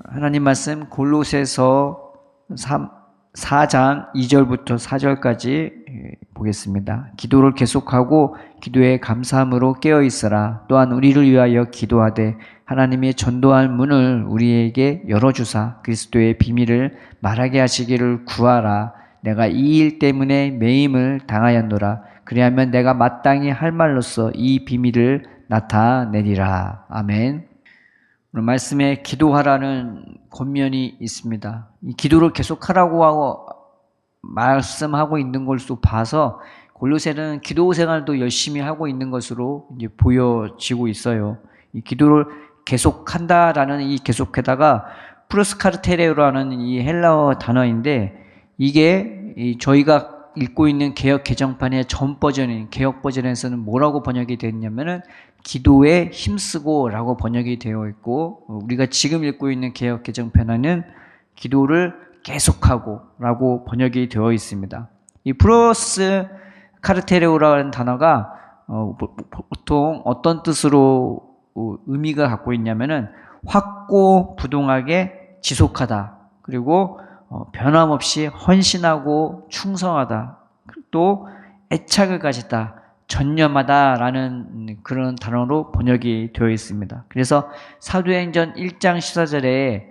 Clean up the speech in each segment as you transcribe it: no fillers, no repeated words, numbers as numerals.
하나님 말씀 골로새서 4장 2절부터 4절까지 보겠습니다. 기도를 계속하고 기도에 감사함으로 깨어있으라. 또한 우리를 위하여 기도하되 하나님의 전도할 문을 우리에게 열어주사 그리스도의 비밀을 말하게 하시기를 구하라. 내가 이 일 때문에 매임을 당하였노라. 그리하면 내가 마땅히 할 말로써 이 비밀을 나타내리라. 아멘. 오늘 말씀에 기도하라는 권면이 있습니다. 이 기도를 계속하라고 하고 말씀하고 있는 것으로 봐서 골로새는 기도 생활도 열심히 하고 있는 것으로 이제 보여지고 있어요. 이 기도를 계속한다라는 이 계속에다가 프로스카르테레오라는 이 헬라어 단어인데 이게 저희가 읽고 있는 개역 개정판의 전 버전인 개역 버전에서는 뭐라고 번역이 됐냐면은 기도에 힘쓰고 라고 번역이 되어 있고 우리가 지금 읽고 있는 개역 개정판에는 기도를 계속하고 라고 번역이 되어 있습니다. 이 프로스 카르테레오라는 단어가 보통 어떤 뜻으로 의미가 갖고 있냐면은 확고부동하게 지속하다, 그리고 변함없이 헌신하고 충성하다, 또 애착을 가지다, 전념하다라는 그런 단어로 번역이 되어 있습니다. 그래서 사도행전 1장 14절에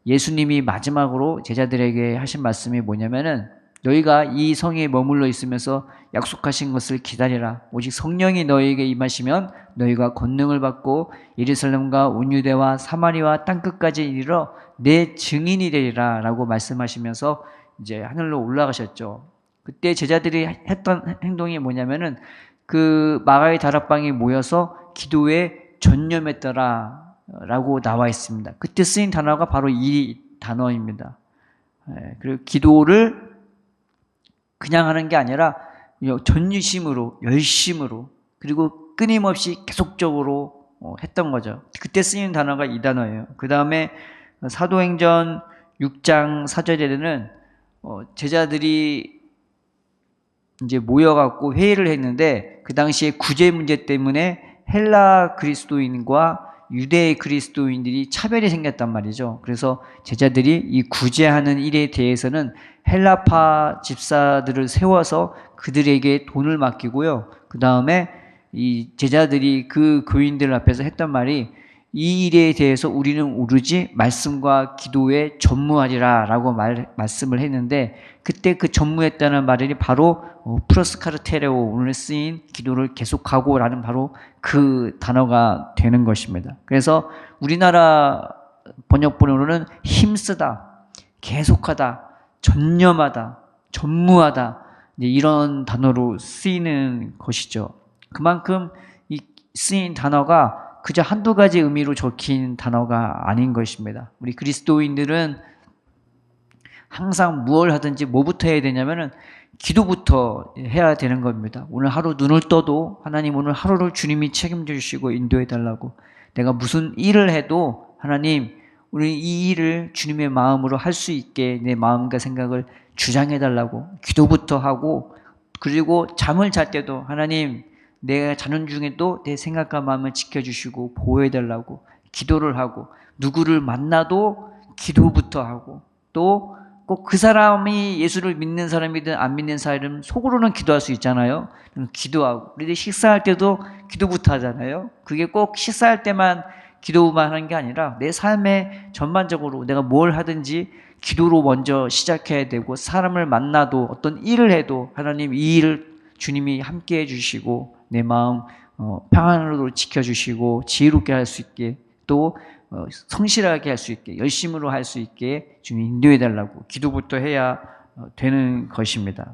예수님이 마지막으로 제자들에게 하신 말씀이 뭐냐면은 너희가 이 성에 머물러 있으면서 약속하신 것을 기다리라. 오직 성령이 너희에게 임하시면 너희가 권능을 받고 예루살렘과 온 유대와 사마리아 땅끝까지 이르러 내 증인이 되리라 라고 말씀하시면서 이제 하늘로 올라가셨죠. 그때 제자들이 했던 행동이 뭐냐면은 그 마가의 다락방에 모여서 기도에 전념했더라 라고 나와 있습니다. 그때 쓰인 단어가 바로 이 단어입니다. 그리고 기도를 그냥 하는 게 아니라 전유심으로, 열심으로, 그리고 끊임없이 계속적으로 했던 거죠. 그때 쓰인 단어가 이 단어예요. 그 다음에 사도행전 6장 4절에는 제자들이 이제 모여갖고 회의를 했는데 그 당시에 구제 문제 때문에 헬라 그리스도인과 유대 그리스도인들이 차별이 생겼단 말이죠. 그래서 제자들이 이 구제하는 일에 대해서는 헬라파 집사들을 세워서 그들에게 돈을 맡기고요. 그 다음에 이 제자들이 그 교인들 앞에서 했던 말이 이 일에 대해서 우리는 오로지 말씀과 기도에 전무하리라 라고 말씀을 했는데 그때 그 전무했다는 말이 바로 프로스카르테레오, 오늘 쓰인 기도를 계속하고 라는 바로 그 단어가 되는 것입니다. 그래서 우리나라 번역본으로는 힘쓰다, 계속하다, 전념하다, 전무하다, 이런 단어로 쓰이는 것이죠. 그만큼 이 쓰인 단어가 그저 한두 가지 의미로 적힌 단어가 아닌 것입니다. 우리 그리스도인들은 항상 무엇을 하든지 뭐부터 해야 되냐면은 기도부터 해야 되는 겁니다. 오늘 하루 눈을 떠도 하나님 오늘 하루를 주님이 책임져 주시고 인도해 달라고, 내가 무슨 일을 해도 하나님 우리 이 일을 주님의 마음으로 할 수 있게 내 마음과 생각을 주장해 달라고 기도부터 하고, 그리고 잠을 잘 때도 하나님 내가 자는 중에도 내 생각과 마음을 지켜주시고 보호해달라고 기도를 하고, 누구를 만나도 기도부터 하고, 또 꼭 그 사람이 예수를 믿는 사람이든 안 믿는 사람이든 속으로는 기도할 수 있잖아요. 기도하고, 우리들 식사할 때도 기도부터 하잖아요. 그게 꼭 식사할 때만 기도만 하는 게 아니라 내 삶에 전반적으로 내가 뭘 하든지 기도로 먼저 시작해야 되고, 사람을 만나도 어떤 일을 해도 하나님 이 일을 주님이 함께 해주시고 내 마음 평안으로 지켜주시고 지혜롭게 할 수 있게, 또 성실하게 할 수 있게, 열심으로 할 수 있게 주님 인도해 달라고 기도부터 해야 되는 것입니다.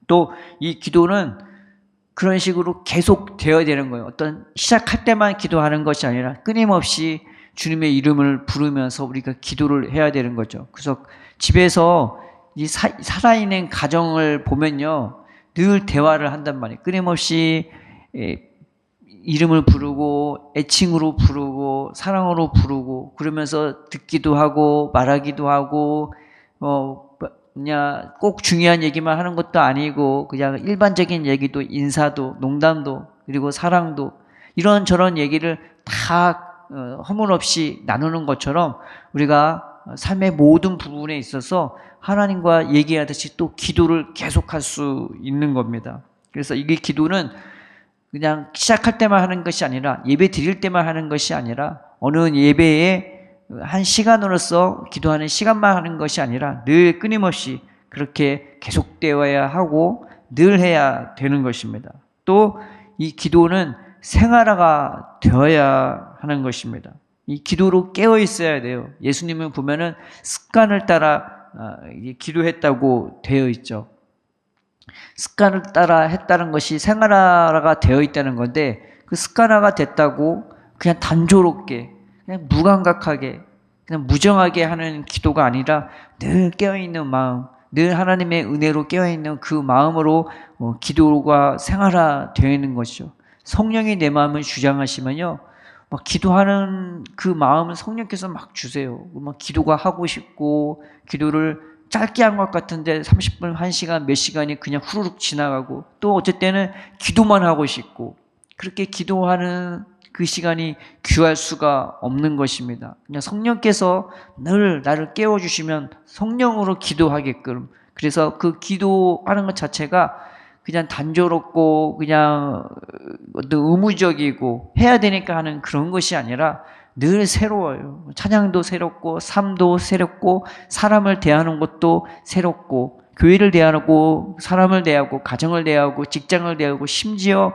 또 이 기도는 그런 식으로 계속 되어야 되는 거예요. 어떤 시작할 때만 기도하는 것이 아니라 끊임없이 주님의 이름을 부르면서 우리가 기도를 해야 되는 거죠. 그래서 집에서 이 살아있는 가정을 보면요, 늘 대화를 한단 말이에요. 끊임없이 이름을 부르고 애칭으로 부르고 사랑으로 부르고, 그러면서 듣기도 하고 말하기도 하고 그냥 꼭 중요한 얘기만 하는 것도 아니고 그냥 일반적인 얘기도, 인사도, 농담도, 그리고 사랑도, 이런저런 얘기를 다 허물없이 나누는 것처럼 우리가 삶의 모든 부분에 있어서 하나님과 얘기하듯이 또 기도를 계속할 수 있는 겁니다. 그래서 이게 기도는 그냥 시작할 때만 하는 것이 아니라, 예배 드릴 때만 하는 것이 아니라, 어느 예배에 한 시간으로서 기도하는 시간만 하는 것이 아니라 늘 끊임없이 그렇게 계속되어야 하고 늘 해야 되는 것입니다. 또 이 기도는 생활화가 되어야 하는 것입니다. 이 기도로 깨어 있어야 돼요. 예수님은 보면은 습관을 따라 기도했다고 되어 있죠. 습관을 따라 했다는 것이 생활화가 되어 있다는 건데, 그 습관화가 됐다고 그냥 단조롭게, 그냥 무감각하게, 그냥 무정하게 하는 기도가 아니라 늘 깨어있는 마음, 늘 하나님의 은혜로 깨어있는 그 마음으로 기도가 생활화되어 있는 것이죠. 성령이 내 마음을 주장하시면요, 막 기도하는 그 마음은 성령께서 막 주세요. 막 기도가 하고 싶고, 기도를 짧게 한 것 같은데 30분, 1시간, 몇 시간이 그냥 후루룩 지나가고, 또 어쩔 때는 기도만 하고 싶고, 그렇게 기도하는 그 시간이 귀할 수가 없는 것입니다. 그냥 성령께서 늘 나를 깨워주시면 성령으로 기도하게끔, 그래서 그 기도하는 것 자체가 그냥 단조롭고 그냥 의무적이고 해야 되니까 하는 그런 것이 아니라 늘 새로워요. 찬양도 새롭고 삶도 새롭고 사람을 대하는 것도 새롭고, 교회를 대하고 사람을 대하고 가정을 대하고 직장을 대하고 심지어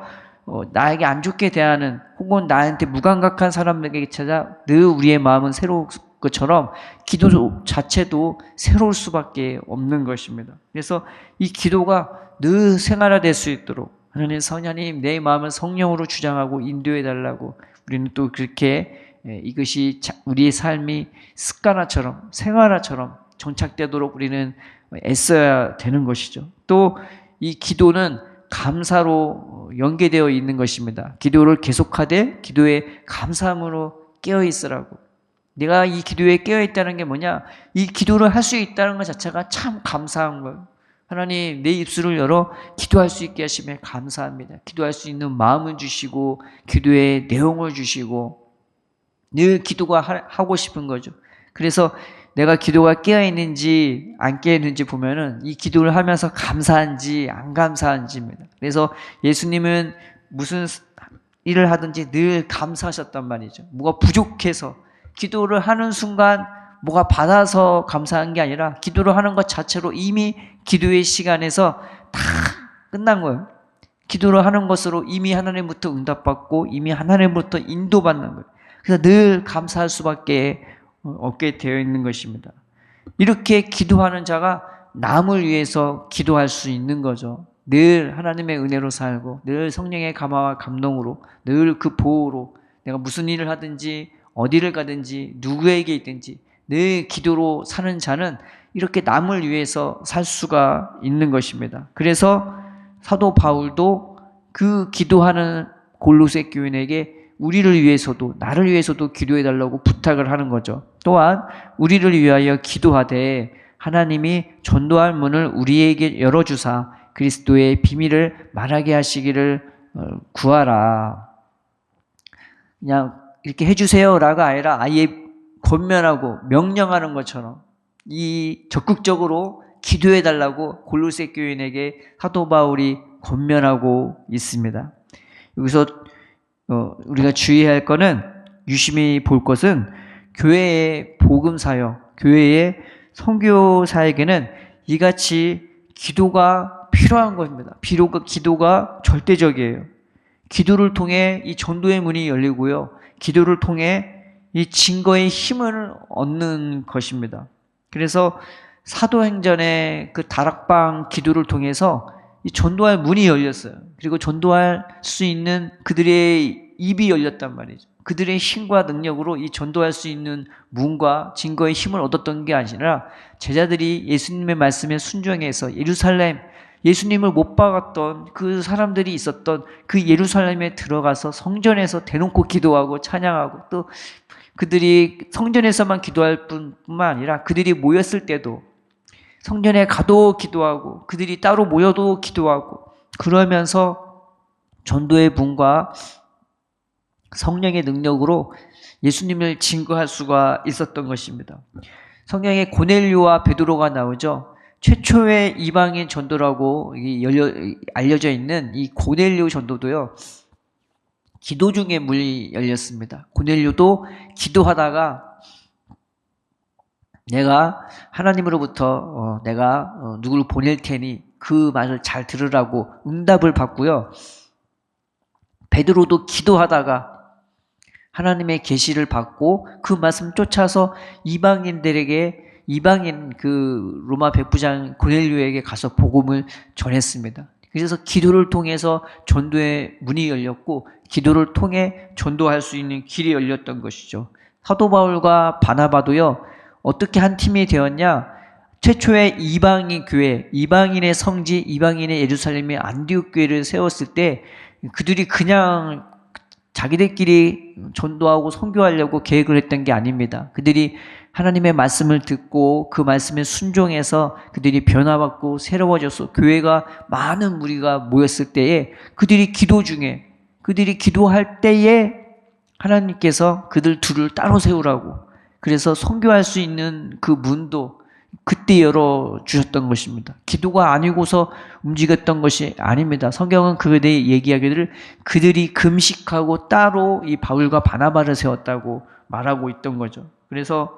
나에게 안 좋게 대하는 혹은 나한테 무감각한 사람에게 찾아 늘 우리의 마음은 새로울 것처럼 기도 자체도 새로울 수밖에 없는 것입니다. 그래서 이 기도가 늘 생활화될 수 있도록 하나님 내 마음을 성령으로 주장하고 인도해 달라고, 우리는 또 그렇게 이것이 우리의 삶이 습관화처럼 생활화처럼 정착되도록 우리는 애써야 되는 것이죠. 또 이 기도는 감사로 연계되어 있는 것입니다. 기도를 계속하되 기도에 감사함으로 깨어 있으라고. 내가 이 기도에 깨어 있다는 게 뭐냐? 이 기도를 할 수 있다는 것 자체가 참 감사한 거예요. 하나님, 내 입술을 열어 기도할 수 있게 하시면 감사합니다. 기도할 수 있는 마음을 주시고 기도의 내용을 주시고 늘 기도가 하고 싶은 거죠. 그래서 내가 기도가 깨어 있는지 안 깨어 있는지 보면은 이 기도를 하면서 감사한지 안 감사한지입니다. 그래서 예수님은 무슨 일을 하든지 늘 감사하셨단 말이죠. 뭐가 부족해서 기도를 하는 순간 뭐가 받아서 감사한 게 아니라 기도를 하는 것 자체로 이미 기도의 시간에서 다 끝난 거예요. 기도를 하는 것으로 이미 하나님부터 응답받고 이미 하나님부터 인도받는 거예요. 그래서 늘 감사할 수밖에 없게 되어 있는 것입니다. 이렇게 기도하는 자가 남을 위해서 기도할 수 있는 거죠. 늘 하나님의 은혜로 살고 늘 성령의 감화와 감동으로 늘 그 보호로 내가 무슨 일을 하든지 어디를 가든지 누구에게 있든지 늘 기도로 사는 자는 이렇게 남을 위해서 살 수가 있는 것입니다. 그래서 사도 바울도 그 기도하는 골로새 교인에게 우리를 위해서도 나를 위해서도 기도해 달라고 부탁을 하는 거죠. 또한 우리를 위하여 기도하되 하나님이 전도할 문을 우리에게 열어주사 그리스도의 비밀을 말하게 하시기를 구하라. 그냥 이렇게 해주세요라가 아니라 아예 권면하고 명령하는 것처럼 이 적극적으로 기도해 달라고 골로새 교인에게 사도 바울이 권면하고 있습니다. 여기서 우리가 주의해야 할 것은, 유심히 볼 것은 교회의 복음사역, 교회의 선교사에게는 이같이 기도가 필요한 것입니다. 비록 기도가 절대적이에요. 기도를 통해 이 전도의 문이 열리고요. 기도를 통해 이 증거의 힘을 얻는 것입니다. 그래서 사도행전의 그 다락방 기도를 통해서 이 전도할 문이 열렸어요. 그리고 전도할 수 있는 그들의 입이 열렸단 말이죠. 그들의 힘과 능력으로 이 전도할 수 있는 문과 증거의 힘을 얻었던 게 아니라 제자들이 예수님의 말씀에 순종해서 예루살렘, 예수님을 못 박았던 그 사람들이 있었던 그 예루살렘에 들어가서 성전에서 대놓고 기도하고 찬양하고, 또 그들이 성전에서만 기도할 뿐만 아니라 그들이 모였을 때도 성전에 가도 기도하고 그들이 따로 모여도 기도하고, 그러면서 전도의 분과 성령의 능력으로 예수님을 증거할 수가 있었던 것입니다. 성경에 고넬료와 베드로가 나오죠. 최초의 이방인 전도라고 알려져 있는 이 고넬료 전도도요, 기도 중에 문이 열렸습니다. 고넬료도 기도하다가 내가 하나님으로부터 내가 누구를 보낼 테니 그 말을 잘 들으라고 응답을 받고요. 베드로도 기도하다가 하나님의 계시를 받고 그 말씀 쫓아서 이방인들에게 이방인 그 로마 백부장 고넬료에게 가서 복음을 전했습니다. 그래서 기도를 통해서 전도의 문이 열렸고 기도를 통해 전도할 수 있는 길이 열렸던 것이죠. 사도 바울과 바나바도요, 어떻게 한 팀이 되었냐? 최초의 이방인 교회, 이방인의 성지, 이방인의 예루살렘의 안디옥 교회를 세웠을 때 그들이 그냥 자기들끼리 전도하고 선교하려고 계획을 했던 게 아닙니다. 그들이 하나님의 말씀을 듣고 그 말씀에 순종해서 그들이 변화받고 새로워져서 교회가 많은 무리가 모였을 때에 그들이 기도 중에, 그들이 기도할 때에 하나님께서 그들 둘을 따로 세우라고, 그래서 선교할 수 있는 그 문도 그때 열어주셨던 것입니다. 기도가 아니고서 움직였던 것이 아닙니다. 성경은 그에 대해 얘기하기를 그들이 금식하고 따로 이 바울과 바나바를 세웠다고 말하고 있던 거죠. 그래서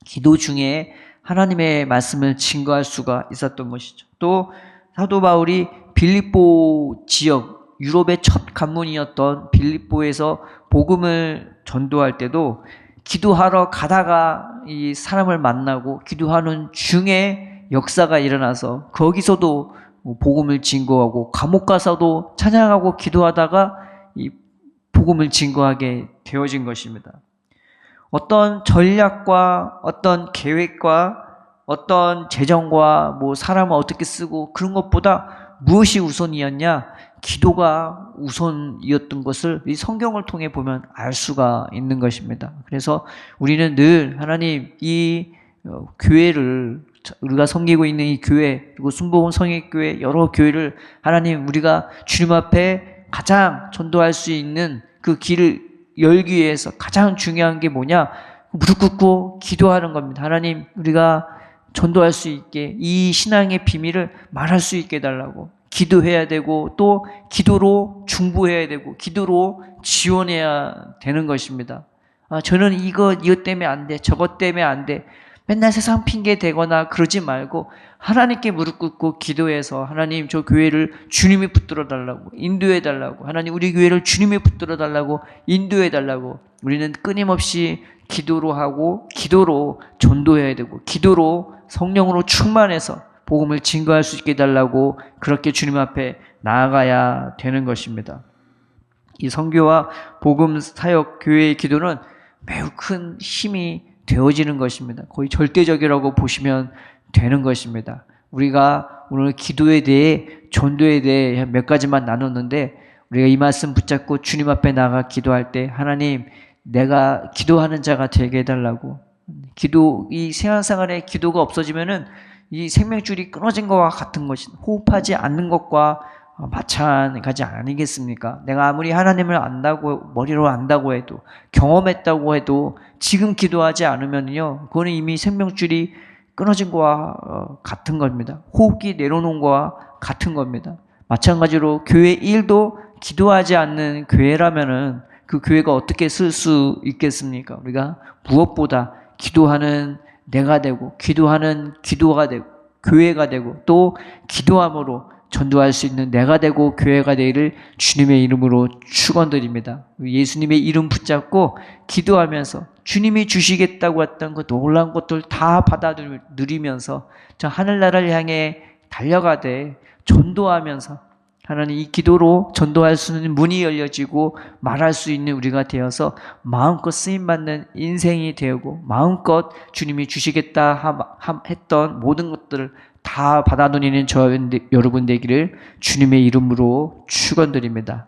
기도 중에 하나님의 말씀을 증거할 수가 있었던 것이죠. 또 사도 바울이 빌립보 지역, 유럽의 첫 관문이었던 빌립보에서 복음을 전도할 때도 기도하러 가다가 이 사람을 만나고 기도하는 중에 역사가 일어나서 거기서도 복음을 증거하고 감옥 가서도 찬양하고 기도하다가 이 복음을 증거하게 되어진 것입니다. 어떤 전략과 어떤 계획과 어떤 재정과 뭐 사람을 어떻게 쓰고 그런 것보다 무엇이 우선이었냐? 기도가 우선이었던 것을 이 성경을 통해 보면 알 수가 있는 것입니다. 그래서 우리는 늘 하나님 이 교회를, 우리가 섬기고 있는 이 교회, 그리고 순복음 성회교회 여러 교회를 하나님 우리가 주님 앞에 가장 전도할 수 있는 그 길을 열기 위해서 가장 중요한 게 뭐냐? 무릎 꿇고 기도하는 겁니다. 하나님 우리가 전도할 수 있게 이 신앙의 비밀을 말할 수 있게 해달라고 기도해야 되고 또 기도로 중보해야 되고 기도로 지원해야 되는 것입니다. 저는 이것 때문에 안 돼, 저것 때문에 안 돼, 맨날 세상 핑계 대거나 그러지 말고 하나님께 무릎 꿇고 기도해서 하나님 저 교회를 주님이 붙들어 달라고 인도해 달라고, 하나님 우리 교회를 주님이 붙들어 달라고 인도해 달라고, 우리는 끊임없이 기도로 하고 기도로 전도해야 되고 기도로 성령으로 충만해서 복음을 증거할 수 있게 해달라고 그렇게 주님 앞에 나아가야 되는 것입니다. 이 선교와 복음 사역 교회의 기도는 매우 큰 힘이 되어지는 것입니다. 거의 절대적이라고 보시면 되는 것입니다. 우리가 오늘 기도에 대해 전도에 대해 몇 가지만 나눴는데 우리가 이 말씀 붙잡고 주님 앞에 나가 기도할 때 하나님 내가 기도하는 자가 되게 해달라고, 기도 이 생활생활에 기도가 없어지면은 이 생명줄이 끊어진 것과 같은 것이, 호흡하지 않는 것과 마찬가지 아니겠습니까? 내가 아무리 하나님을 안다고 머리로 안다고 해도 경험했다고 해도 지금 기도하지 않으면요 그거는 이미 생명줄이 끊어진 것과 같은 겁니다. 호흡기 내려놓은 것과 같은 겁니다. 마찬가지로 교회 일도 기도하지 않는 교회라면은 그 교회가 어떻게 쓸 수 있겠습니까? 우리가 무엇보다 기도하는 내가 되고 기도하는 기도가 되고 교회가 되고 또 기도함으로 전도할 수 있는 내가 되고 교회가 되기를 주님의 이름으로 축원드립니다. 예수님의 이름 붙잡고 기도하면서 주님이 주시겠다고 했던 그 놀라운 것들 다 받아 누리면서 저 하늘나라를 향해 달려가되 전도하면서 하나님 이 기도로 전도할 수 있는 문이 열려지고 말할 수 있는 우리가 되어서 마음껏 쓰임받는 인생이 되고 마음껏 주님이 주시겠다 했던 모든 것들을 다 받아 누리는 저 여러분 되기를 주님의 이름으로 축원드립니다.